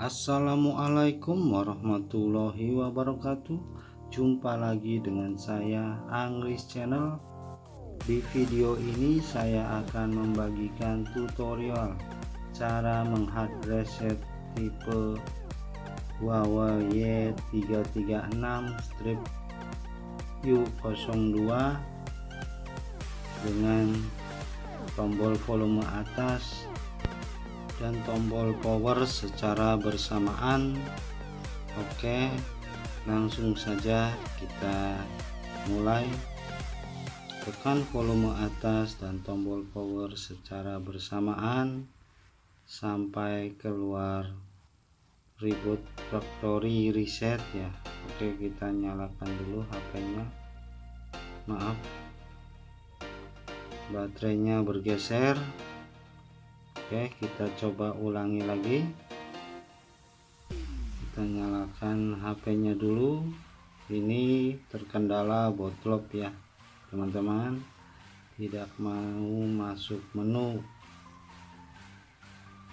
Assalamualaikum warahmatullahi wabarakatuh. Jumpa lagi dengan saya Anggris Channel. Di video ini saya akan membagikan tutorial cara menghack reset tipe Huawei Y336-U02 dengan tombol volume atas dan tombol power secara bersamaan. Oke, langsung saja kita mulai. Tekan volume atas dan tombol power secara bersamaan sampai keluar reboot factory reset ya. Oke, kita nyalakan dulu HP-nya. Maaf, baterainya bergeser. Oke, kita coba ulangi lagi. Kita nyalakan HP-nya dulu. Ini terkendala bootloop ya teman-teman, tidak mau masuk menu.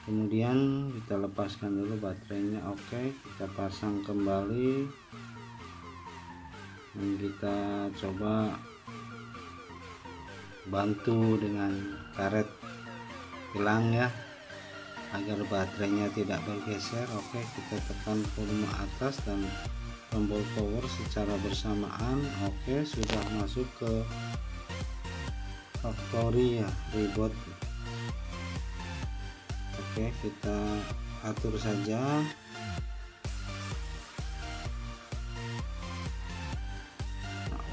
Kemudian kita lepaskan dulu baterainya. Oke, kita pasang kembali dan kita coba bantu dengan karet hilang ya, agar baterainya tidak bergeser. Oke, kita tekan volume atas dan tombol power secara bersamaan. Oke, sudah masuk ke factory ya, reboot. Oke, kita atur saja.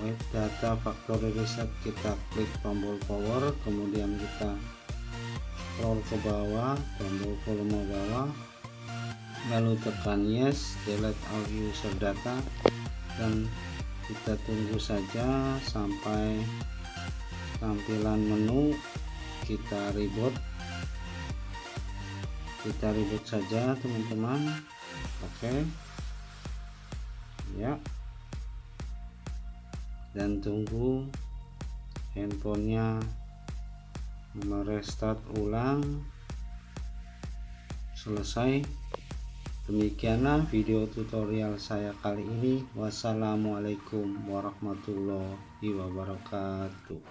Web data factory reset, kita klik tombol power, kemudian kita scroll ke bawah, tombol volume bawah, lalu tekan yes, delete all user data, dan kita tunggu saja sampai tampilan menu. Kita reboot saja teman-teman. Oke ya, dan tunggu handphonenya merestart ulang. Selesai. Demikianlah video tutorial saya kali ini. Wassalamualaikum warahmatullahi wabarakatuh.